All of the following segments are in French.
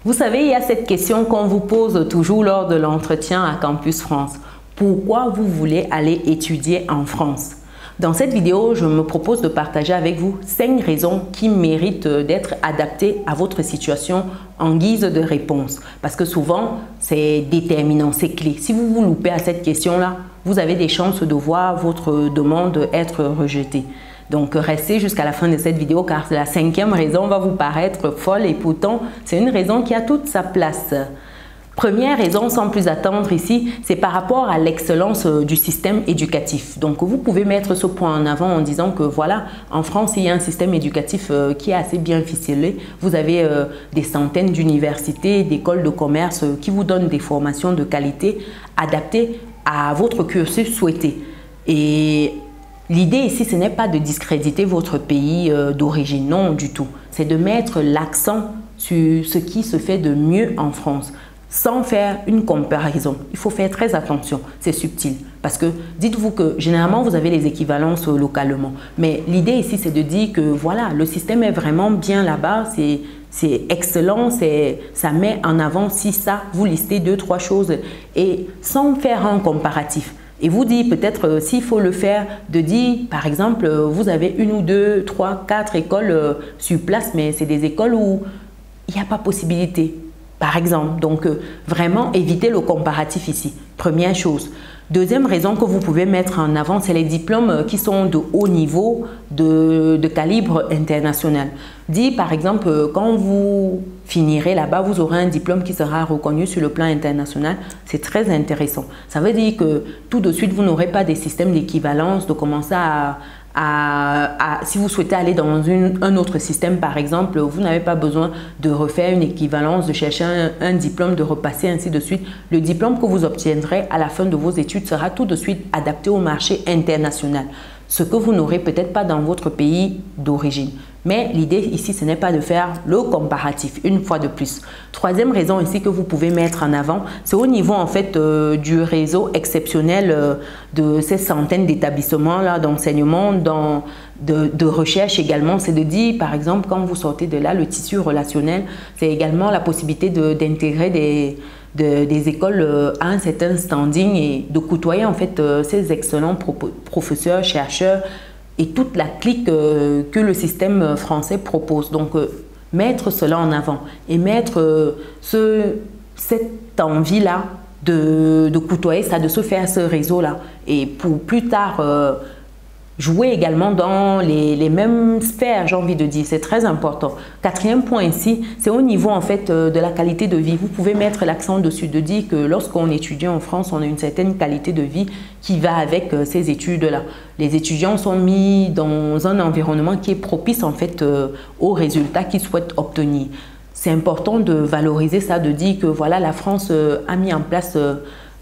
Vous savez, il y a cette question qu'on vous pose toujours lors de l'entretien à Campus France. Pourquoi vous voulez aller étudier en France? Dans cette vidéo, je me propose de partager avec vous 5 raisons qui méritent d'être adaptées à votre situation en guise de réponse. Parce que souvent, c'est déterminant, c'est clé. Si vous vous loupez à cette question-là, vous avez des chances de voir votre demande être rejetée. Donc, restez jusqu'à la fin de cette vidéo car la 5e raison va vous paraître folle et pourtant, c'est une raison qui a toute sa place. Première raison, sans plus attendre ici, c'est par rapport à l'excellence du système éducatif. Donc, vous pouvez mettre ce point en avant en disant que voilà, en France, il y a un système éducatif qui est assez bien ficelé. Vous avez des centaines d'universités, d'écoles de commerce qui vous donnent des formations de qualité adaptées à votre cursus souhaité. Et l'idée ici, ce n'est pas de discréditer votre pays d'origine, non du tout. C'est de mettre l'accent sur ce qui se fait de mieux en France, sans faire une comparaison. Il faut faire très attention, c'est subtil. Parce que dites-vous que généralement, vous avez les équivalences localement. Mais l'idée ici, c'est de dire que voilà, le système est vraiment bien là-bas, c'est excellent, ça met en avant si ça, vous listez 2-3 choses et sans faire un comparatif. Et vous dites peut-être s'il faut le faire, de dire par exemple, vous avez 1 ou 2, 3, 4 écoles sur place, mais c'est des écoles où il n'y a pas possibilité. Par exemple, donc vraiment évitez le comparatif ici, première chose. Deuxième raison que vous pouvez mettre en avant, c'est les diplômes qui sont de haut niveau, de calibre international. Dit par exemple, quand vous finirez là-bas, vous aurez un diplôme qui sera reconnu sur le plan international. C'est très intéressant. Ça veut dire que tout de suite, vous n'aurez pas des systèmes d'équivalence, de commencer si vous souhaitez aller dans un autre système, par exemple, vous n'avez pas besoin de refaire une équivalence, de chercher un diplôme, de repasser, ainsi de suite. Le diplôme que vous obtiendrez à la fin de vos études sera tout de suite adapté au marché international, ce que vous n'aurez peut-être pas dans votre pays d'origine. Mais l'idée ici, ce n'est pas de faire le comparatif, une fois de plus. Troisième raison ici que vous pouvez mettre en avant, c'est au niveau en fait du réseau exceptionnel de ces centaines d'établissements d'enseignement, de recherche également. C'est de dire, par exemple, quand vous sortez de là, le tissu relationnel, c'est également la possibilité d'intégrer des écoles à un certain standing et de côtoyer en fait ces excellents professeurs, chercheurs, et toute la clique que le système français propose. Donc, mettre cela en avant et mettre cette envie-là de côtoyer ça, de se faire ce réseau-là. Et pour plus tard, jouer également dans les mêmes sphères, j'ai envie de dire, c'est très important. Quatrième point ici, c'est au niveau en fait de la qualité de vie. Vous pouvez mettre l'accent dessus, de dire que lorsqu'on étudie en France, on a une certaine qualité de vie qui va avec ces études-là. Les étudiants sont mis dans un environnement qui est propice en fait aux résultats qu'ils souhaitent obtenir. C'est important de valoriser ça, de dire que voilà, la France a mis en place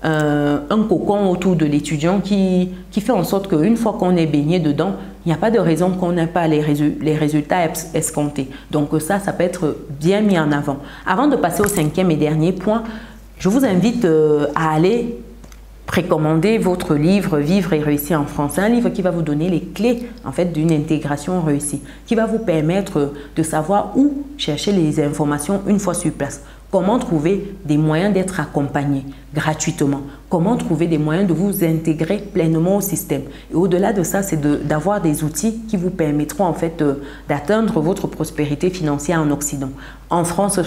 un cocon autour de l'étudiant qui fait en sorte qu'une fois qu'on est baigné dedans, il n'y a pas de raison qu'on n'ait pas les résultats escomptés. Donc ça peut être bien mis en avant. Avant de passer au 5e et dernier point, je vous invite à aller précommander votre livre « Vivre et réussir en France ». C'est un livre qui va vous donner les clés en fait, d'une intégration réussie, qui va vous permettre de savoir où chercher les informations une fois sur place. Comment trouver des moyens d'être accompagné gratuitement? Comment trouver des moyens de vous intégrer pleinement au système? Et au-delà de ça, c'est d'avoir des outils qui vous permettront en fait d'atteindre votre prospérité financière en Occident, en France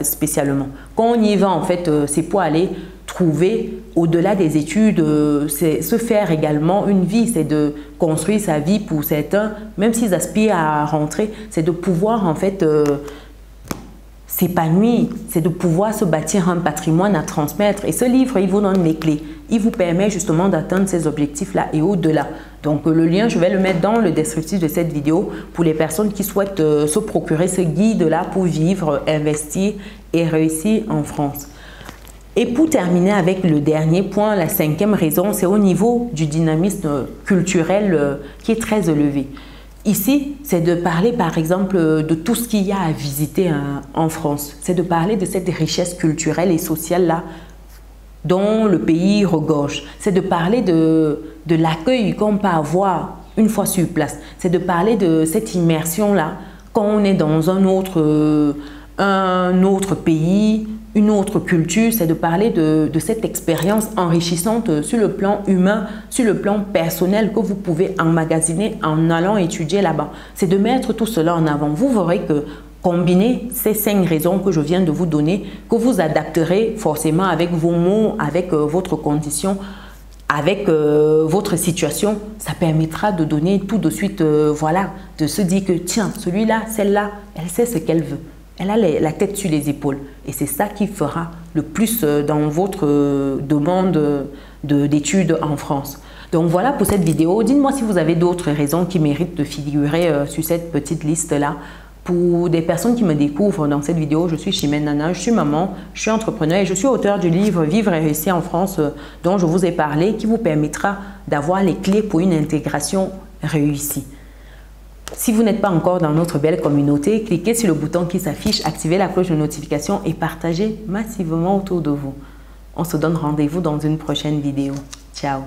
spécialement. Quand on y va, en fait, c'est pour aller trouver au-delà des études, c'est se faire également une vie, c'est de construire sa vie pour certains, même s'ils aspirent à rentrer, c'est de pouvoir en fait s'épanouir, c'est de pouvoir se bâtir un patrimoine à transmettre. Et ce livre, il vous donne les clés. Il vous permet justement d'atteindre ces objectifs-là et au-delà. Donc, le lien, je vais le mettre dans le descriptif de cette vidéo pour les personnes qui souhaitent se procurer ce guide-là pour vivre, investir et réussir en France. Et pour terminer avec le dernier point, la 5e raison, c'est au niveau du dynamisme culturel qui est très élevé. Ici, c'est de parler par exemple de tout ce qu'il y a à visiter en France. C'est de parler de cette richesse culturelle et sociale-là dont le pays regorge. C'est de parler de l'accueil qu'on peut avoir une fois sur place. C'est de parler de cette immersion-là quand on est dans un autre un autre pays, une autre culture, c'est de parler de cette expérience enrichissante sur le plan humain, sur le plan personnel que vous pouvez emmagasiner en allant étudier là-bas. C'est de mettre tout cela en avant. Vous verrez que combiner ces 5 raisons que je viens de vous donner, que vous adapterez forcément avec vos mots, avec votre condition, avec votre situation, ça permettra de donner tout de suite, voilà, de se dire que tiens, celui-là, celle-là, elle sait ce qu'elle veut. Elle a la tête sur les épaules. Et c'est ça qui fera le plus dans votre demande d'études en France. Donc voilà pour cette vidéo. Dites-moi si vous avez d'autres raisons qui méritent de figurer sur cette petite liste-là. Pour des personnes qui me découvrent dans cette vidéo, je suis Chimène Nana, je suis maman, je suis entrepreneur et je suis auteur du livre Vivre et réussir en France dont je vous ai parlé, qui vous permettra d'avoir les clés pour une intégration réussie. Si vous n'êtes pas encore dans notre belle communauté, cliquez sur le bouton qui s'affiche, activez la cloche de notification et partagez massivement autour de vous. On se donne rendez-vous dans une prochaine vidéo. Ciao!